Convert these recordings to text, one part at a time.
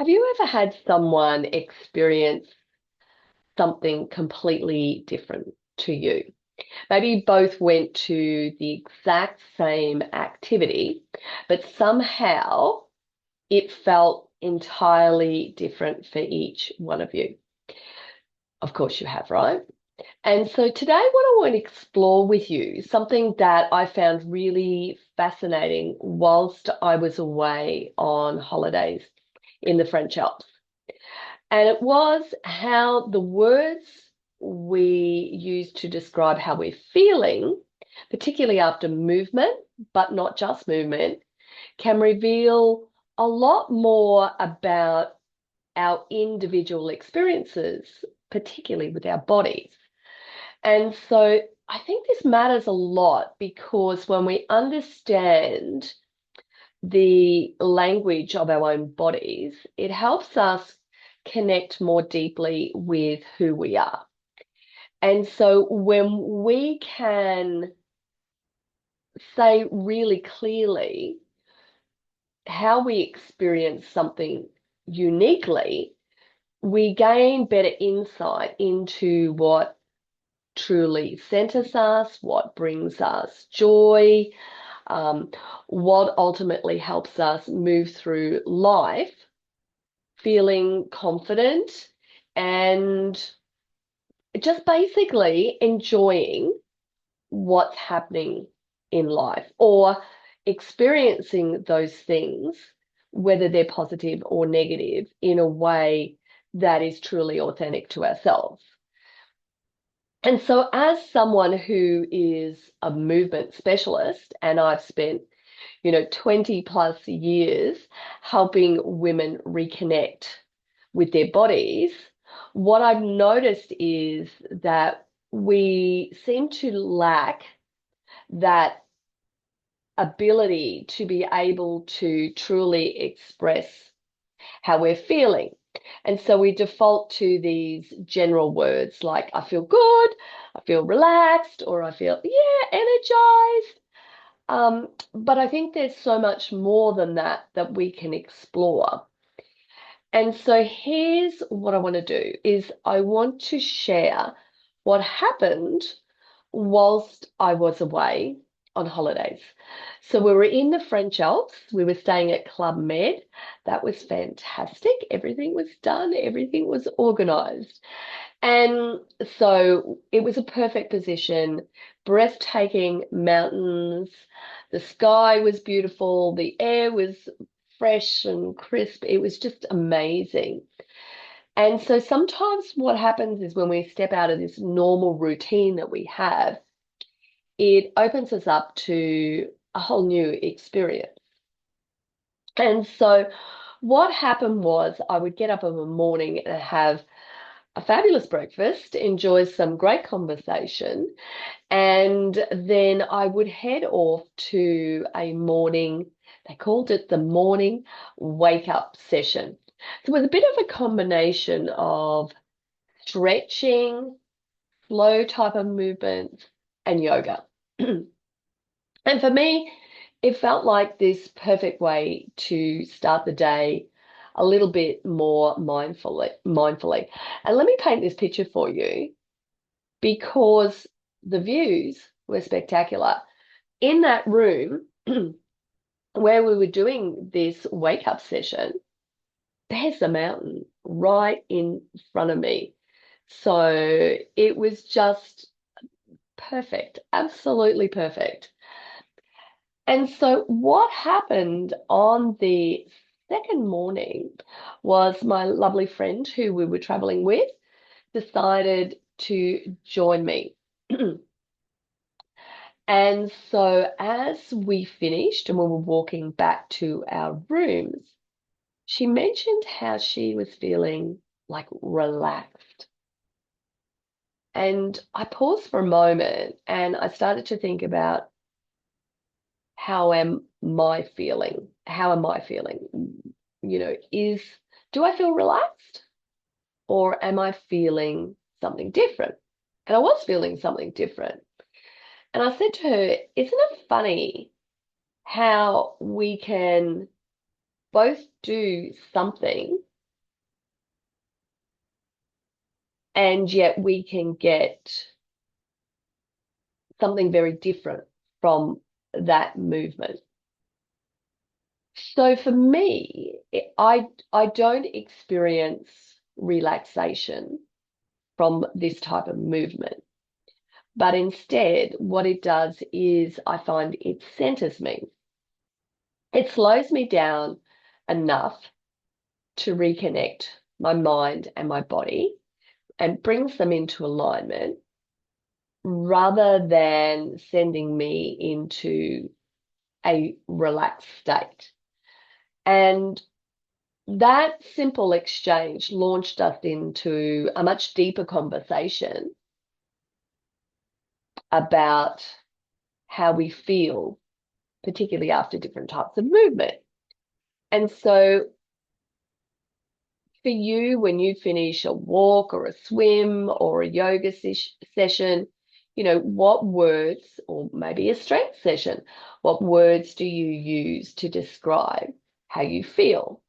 Have you ever had someone experience something completely different to you? Maybe you both went to the exact same activity, but somehow it felt entirely different for each one of you. Of course, you have, right? And so today, what I want to explore with you is something that I found really fascinating whilst I was away on holidays in the French Alps. And it was how the words we use to describe how we're feeling, particularly after movement, but not just movement, can reveal a lot more about our individual experiences, particularly with our bodies. And so I think this matters a lot because when we understand the language of our own bodies, it helps us connect more deeply with who we are. And so when we can say really clearly how we experience something uniquely, we gain better insight into what truly centers us, what brings us joy, um, what ultimately helps us move through life feeling confident and just basically enjoying what's happening in life or experiencing those things, whether they're positive or negative, in a way that is truly authentic to ourselves. And so, as someone who is a movement specialist, and I've spent 20 plus years helping women reconnect with their bodies, what I've noticed is that we seem to lack that ability to be able to truly express how we're feeling. And so we default to these general words like, I feel good, I feel relaxed, or I feel, yeah, energized. But I think there's so much more than that that we can explore. And so here's what I want to do is I want to share what happened whilst I was away on holidays. So we were in the French Alps. We were staying at Club Med. That was fantastic. Everything was done. Everything was organized. And so it was a perfect position, breathtaking mountains. The sky was beautiful. The air was fresh and crisp. It was just amazing. And so sometimes what happens is when we step out of this normal routine that we have, it opens us up to a whole new experience. And so what happened was I would get up in the morning and have a fabulous breakfast, enjoy some great conversation, and then I would head off to a morning, they called it the morning wake up session. So it was a bit of a combination of stretching, flow type of movements, and yoga. And for me, it felt like this perfect way to start the day a little bit more mindfully. And let me paint this picture for you because the views were spectacular. In that room where we were doing this wake up session, there's a mountain right in front of me. So it was just perfect, absolutely perfect. And so what happened on the second morning was my lovely friend who we were traveling with decided to join me. And so as we finished and we were walking back to our rooms, she mentioned how she was feeling like relaxed. And I paused for a moment and I started to think about how am I feeling? How am I feeling? Do I feel relaxed or am I feeling something different? And I was feeling something different. And I said to her, isn't it funny how we can both do something And yet we can get something very different from that movement. So for me, I don't experience relaxation from this type of movement. But instead, what it does is I find it centers me. It slows me down enough to reconnect my mind and my body and brings them into alignment rather than sending me into a relaxed state. And that simple exchange launched us into a much deeper conversation about how we feel, particularly after different types of movement. And so for you, when you finish a walk or a swim or a yoga session, what words, or maybe a strength session, what words do you use to describe how you feel?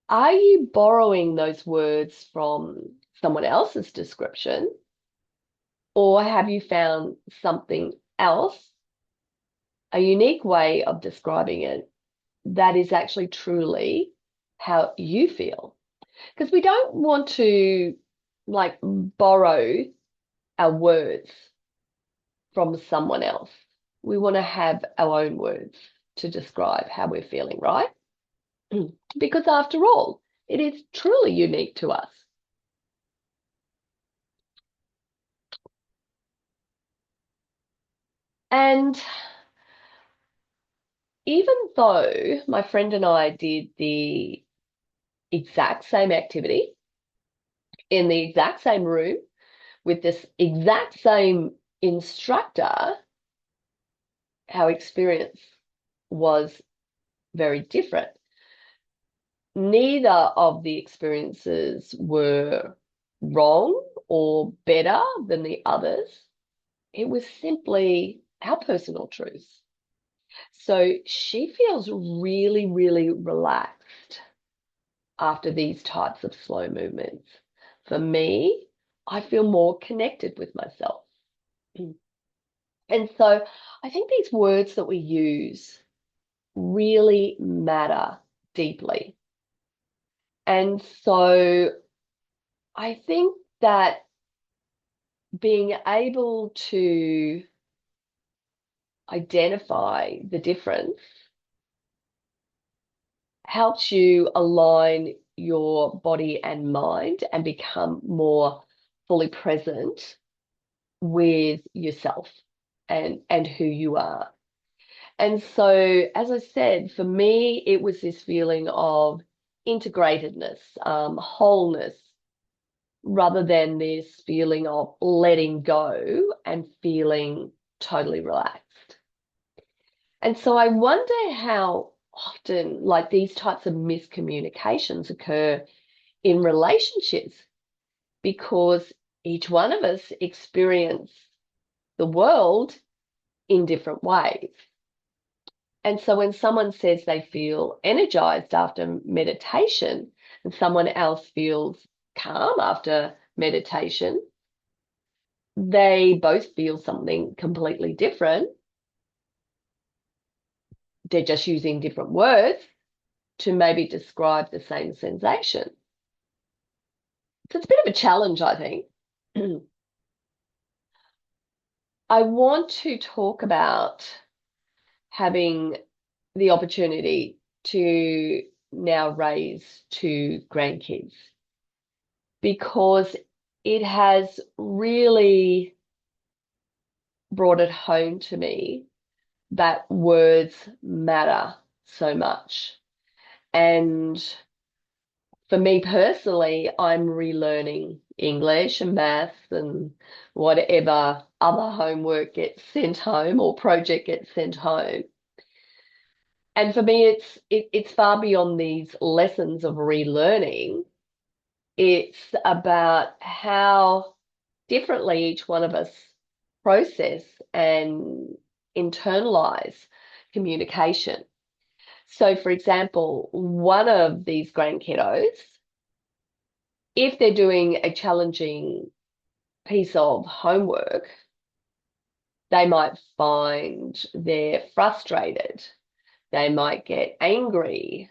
Are you borrowing those words from someone else's description, or have you found something else, a unique way of describing it that is actually truly how you feel? Because we don't want to like borrow our words from someone else. We want to have our own words to describe how we're feeling, right? Because after all, it is truly unique to us. And even though my friend and I did the exact same activity in the exact same room with this exact same instructor, our experience was very different. Neither of the experiences were wrong or better than the others. It was simply our personal truth. So she feels really, really relaxed after these types of slow movements. For me, I feel more connected with myself. And so I think these words that we use really matter deeply. And so I think that being able to identify the difference helps you align your body and mind and become more fully present with yourself and who you are. And so, as I said, for me, it was this feeling of integratedness, wholeness, rather than this feeling of letting go and feeling totally relaxed. And so I wonder how often like these types of miscommunications occur in relationships because each one of us experience the world in different ways. And so when someone says they feel energized after meditation and someone else feels calm after meditation, they both feel something completely different. They're just using different words to maybe describe the same sensation. So it's a bit of a challenge, I think. I want to talk about having the opportunity to now raise two grandkids because it has really brought it home to me that words matter so much. And for me personally, I'm relearning English and maths and whatever other homework gets sent home or project gets sent home. And for me, it's far beyond these lessons of relearning. It's about how differently each one of us process and internalize communication. So, for example, one of these grandkiddos if they're doing a challenging piece of homework, they might find they're frustrated. They might get angry.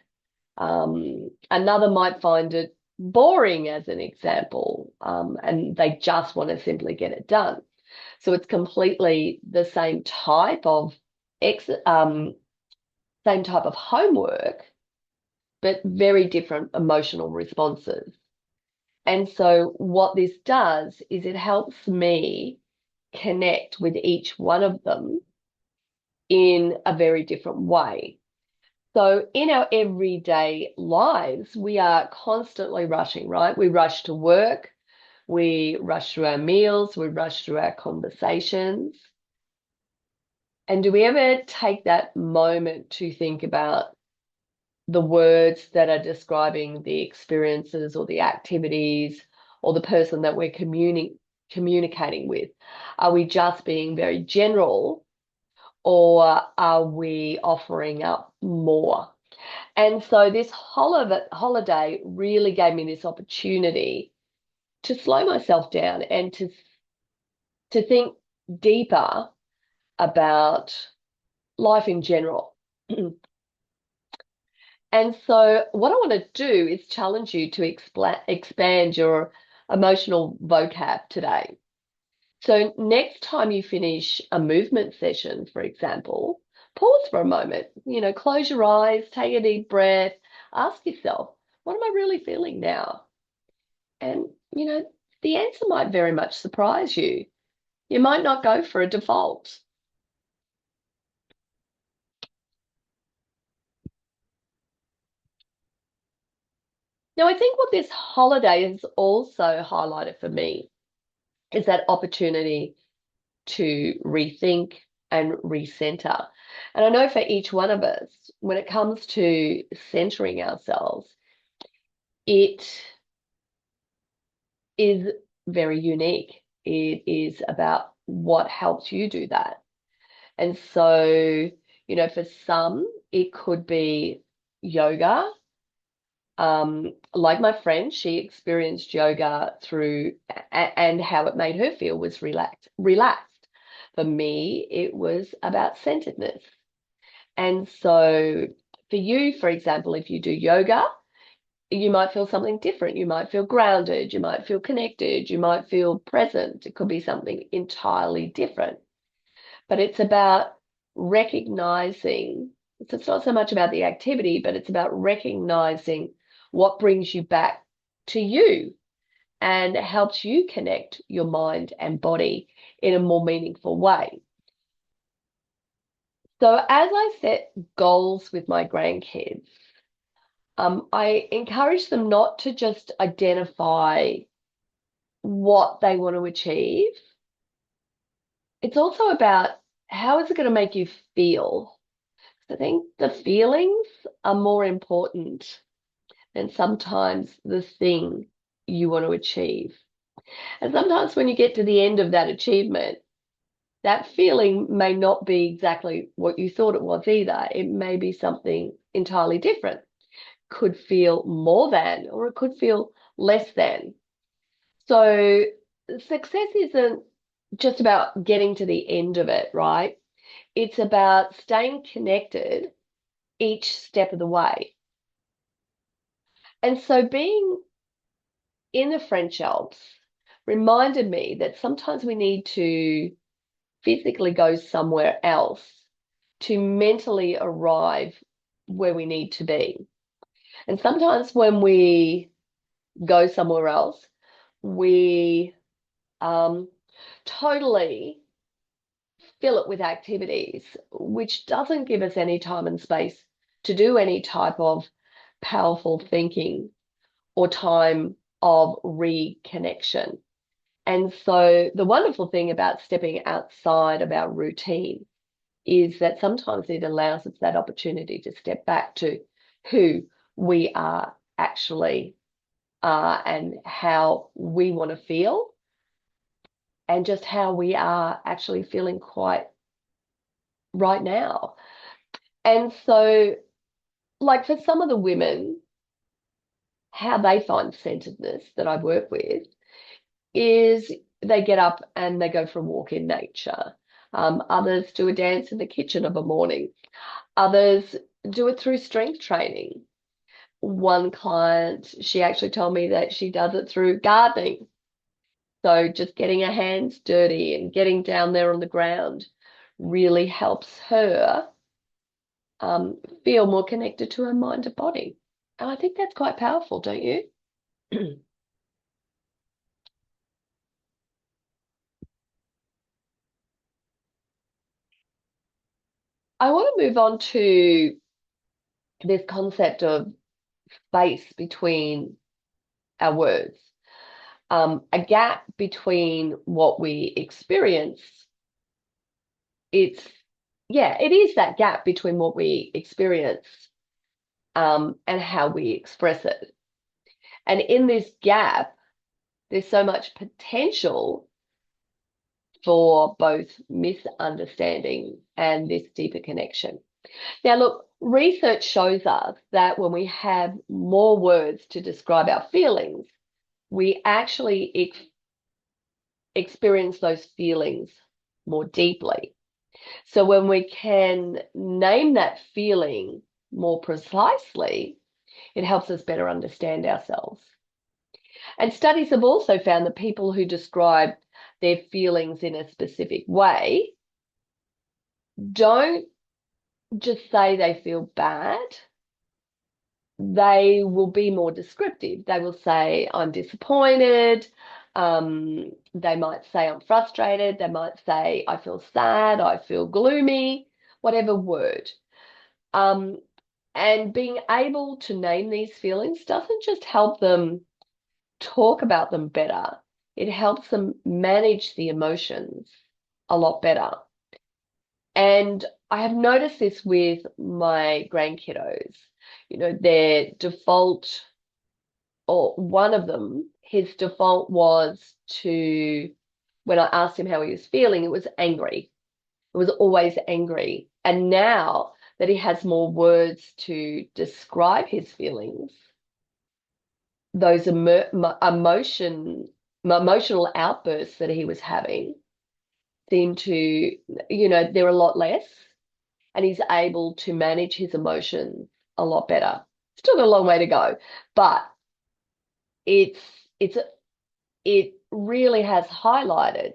Another might find it boring, as an example, and they just want to simply get it done. So it's completely the same type of homework, but very different emotional responses. And so what this does is it helps me connect with each one of them in a very different way. So in our everyday lives, we are constantly rushing, right? We rush to work, we rush through our meals, we rush through our conversations. And do we ever take that moment to think about the words that are describing the experiences or the activities or the person that we're communicating with? Are we just being very general, or are we offering up more? And so this holiday really gave me this opportunity to slow myself down and to think deeper about life in general. And so what I want to do is challenge you to expand your emotional vocab today. So next time you finish a movement session, for example, pause for a moment, close your eyes, take a deep breath, ask yourself, what am I really feeling now? And, the answer might very much surprise you. You might not go for a default. Now, I think what this holiday has also highlighted for me is that opportunity to rethink and recenter. And I know for each one of us, when it comes to centering ourselves, it is very unique. It is about what helps you do that. And so, for some, it could be yoga. Like my friend, she experienced yoga through and how it made her feel was relaxed. For me, it was about centeredness. And so for you, for example, if you do yoga, you might feel something different. You might feel grounded. You might feel connected. You might feel present. It could be something entirely different. But it's about recognizing, so it's not so much about the activity, but it's about recognizing what brings you back to you and helps you connect your mind and body in a more meaningful way. So as I set goals with my grandkids, I encourage them not to just identify what they want to achieve. It's also about how is it going to make you feel. I think the feelings are more important than sometimes the thing you want to achieve. And sometimes when you get to the end of that achievement, that feeling may not be exactly what you thought it was either. It may be something entirely different. Could feel more than, or it could feel less than. So success isn't just about getting to the end of it, right? It's about staying connected each step of the way. And so being in the French Alps reminded me that sometimes we need to physically go somewhere else to mentally arrive where we need to be. And sometimes when we go somewhere else, we totally fill it with activities, which doesn't give us any time and space to do any type of powerful thinking or time of reconnection. And so the wonderful thing about stepping outside of our routine is that sometimes it allows us that opportunity to step back to who we are actually and how we want to feel and just how we are actually feeling quite right now. And so, like for some of the women, how they find centeredness that I work with is they get up and they go for a walk in nature. Others do a dance in the kitchen of a morning. Others do it through strength training. One client, she actually told me that she does it through gardening. So just getting her hands dirty and getting down there on the ground really helps her feel more connected to her mind and body. And I think that's quite powerful, don't you? I want to move on to this concept of space between our words, a gap between what we experience. It's, yeah, it is that gap between what we experience and how we express it. And in this gap, there's so much potential for both misunderstanding and this deeper connection. Now, look, research shows us that when we have more words to describe our feelings, we actually experience those feelings more deeply. So when we can name that feeling more precisely, it helps us better understand ourselves. And studies have also found that people who describe their feelings in a specific way don't just say they feel bad, they will be more descriptive. They will say, I'm disappointed. They might say, I'm frustrated. They might say, I feel sad. I feel gloomy, whatever word. Um, and being able to name these feelings doesn't just help them talk about them better, it helps them manage the emotions a lot better. And I have noticed this with my grandkiddos. You know, their default, or one of them, his default was to, when I asked him how he was feeling, it was angry. It was always angry. And now that he has more words to describe his feelings, those emotional outbursts that he was having seem to, they're a lot less, and he's able to manage his emotions a lot better. Still got a long way to go, but it's it's it really has highlighted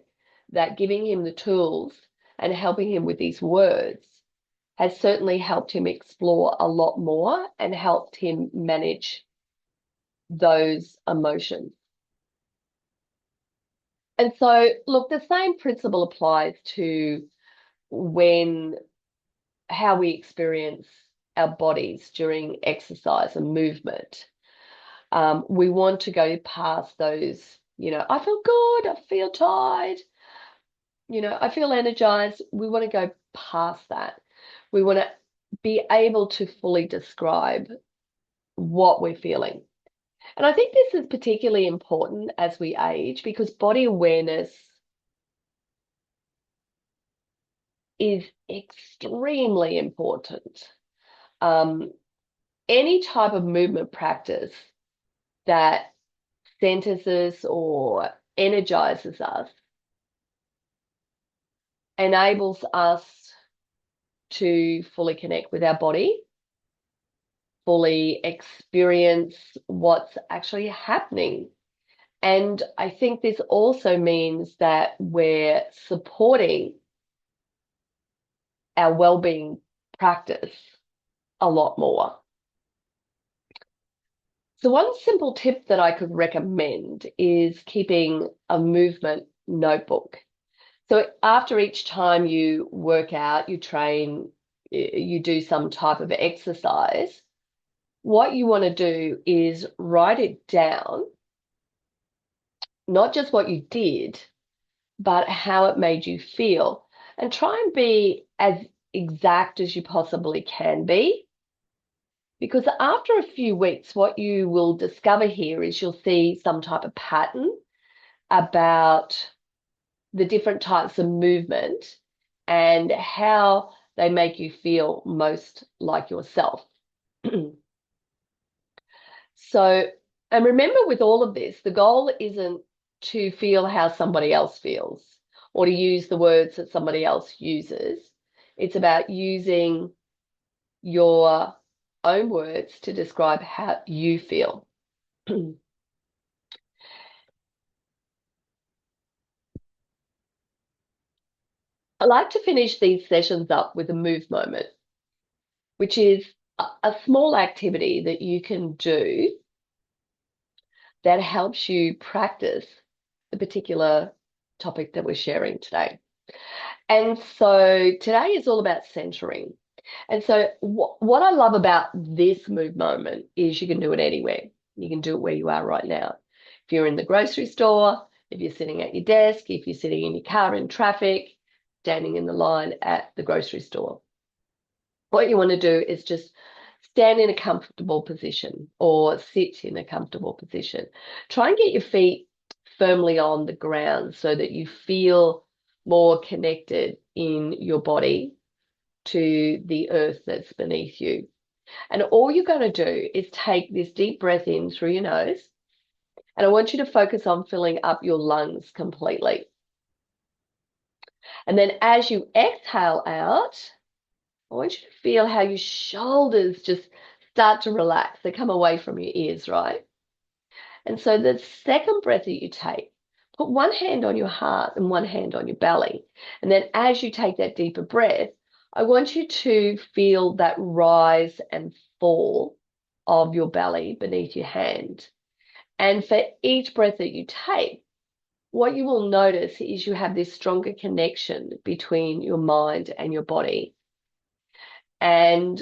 that giving him the tools and helping him with these words has certainly helped him explore a lot more and helped him manage those emotions. And so, look, the same principle applies to when how we experience our bodies during exercise and movement. We want to go past those, I feel good, I feel tired, I feel energized. We want to go past that. We want to be able to fully describe what we're feeling. And I think this is particularly important as we age because body awareness is extremely important. Any type of movement practice that centers us or energizes us enables us to fully connect with our body, fully experience what's actually happening. And I think this also means that we're supporting our well-being practice a lot more. So one simple tip that I could recommend is keeping a movement notebook. So after each time you work out, you train, you do some type of exercise, what you want to do is write it down, not just what you did, but how it made you feel. And try and be as exact as you possibly can be. Because after a few weeks, what you will discover here is you'll see some type of pattern about the different types of movement and how they make you feel most like yourself. So And remember, with all of this, the goal isn't to feel how somebody else feels or to use the words that somebody else uses. It's about using your own words to describe how you feel. I like to finish these sessions up with a move moment, which is a small activity that you can do that helps you practice the particular topic that we're sharing today. And so today is all about centering. And so what I love about this move moment is you can do it anywhere. You can do it where you are right now. If you're in the grocery store, if you're sitting at your desk, if you're sitting in your car in traffic, standing in the line at the grocery store. What you want to do is just stand in a comfortable position or sit in a comfortable position. Try and get your feet firmly on the ground so that you feel more connected in your body to the earth that's beneath you. And all you're going to do is take this deep breath in through your nose. And I want you to focus on filling up your lungs completely. And then as you exhale out, I want you to feel how your shoulders just start to relax. They come away from your ears, right? And so the second breath that you take, put one hand on your heart and one hand on your belly. And then as you take that deeper breath, I want you to feel that rise and fall of your belly beneath your hand. And for each breath that you take, what you will notice is you have this stronger connection between your mind and your body. And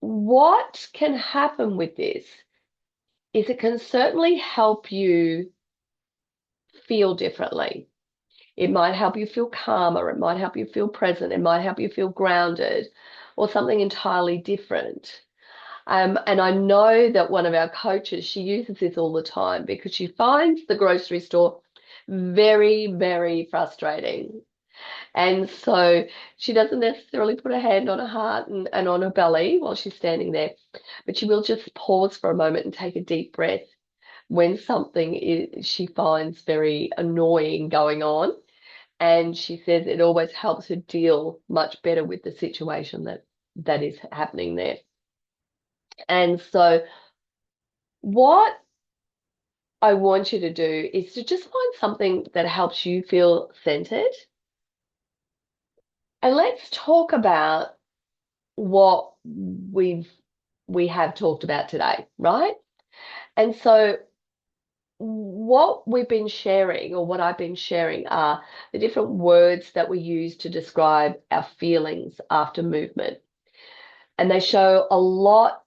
what can happen with this is it can certainly help you feel differently. It might help you feel calmer. It might help you feel present. It might help you feel grounded or something entirely different. And I know that one of our coaches, she uses this all the time because she finds the grocery store very, very frustrating. And so she doesn't necessarily put her hand on her heart and on her belly while she's standing there, but she will just pause for a moment and take a deep breath when she finds very annoying going on. And she says it always helps her deal much better with the situation that is happening there. And so what I want you to do is to just find something that helps you feel centered. And let's talk about what we have talked about today, right? And so what we've been sharing, or what I've been sharing, are the different words that we use to describe our feelings after movement. And they show a lot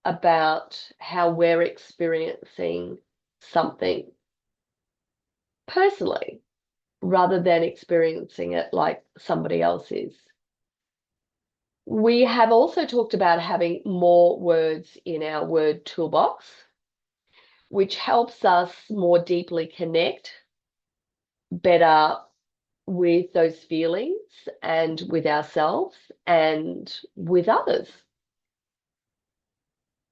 about how we're experiencing something personally rather than experiencing it like somebody else is. We have also talked about having more words in our word toolbox, which helps us more deeply connect better with those feelings and with ourselves and with others.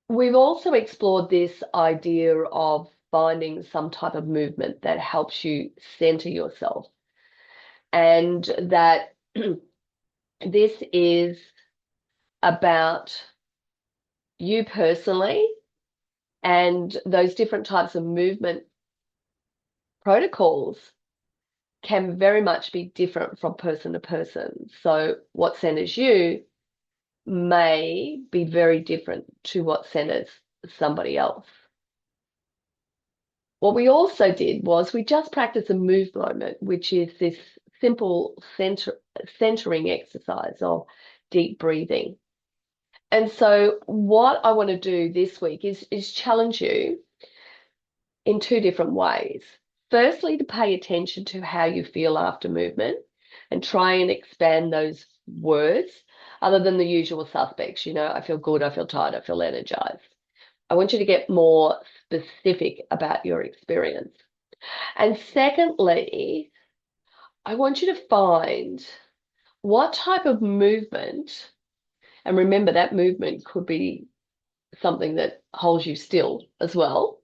We've also explored this idea of finding some type of movement that helps you center yourself, and that this is about you personally, and those different types of movement protocols can very much be different from person to person. So what centers you may be very different to what centers somebody else. What we also did was we just practiced a move moment, which is this simple centering exercise of deep breathing. And so what I want to do this week is challenge you in two different ways. Firstly, to pay attention to how you feel after movement and try and expand those words other than the usual suspects. You know, I feel good, I feel tired, I feel energized. I want you to get more specific about your experience. And secondly, I want you to find what type of movement, and remember that movement could be something that holds you still as well.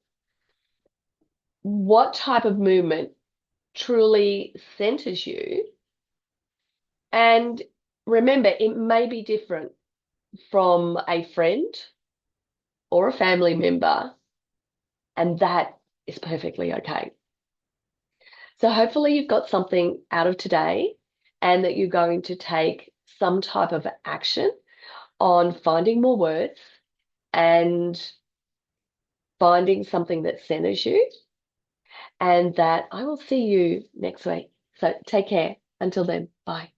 What type of movement truly centers you? And remember, it may be different from a friend or a family member, and that is perfectly okay. So hopefully you've got something out of today and that you're going to take some type of action on finding more words and finding something that centers you, and that I will see you next week. So take care. Until then, bye.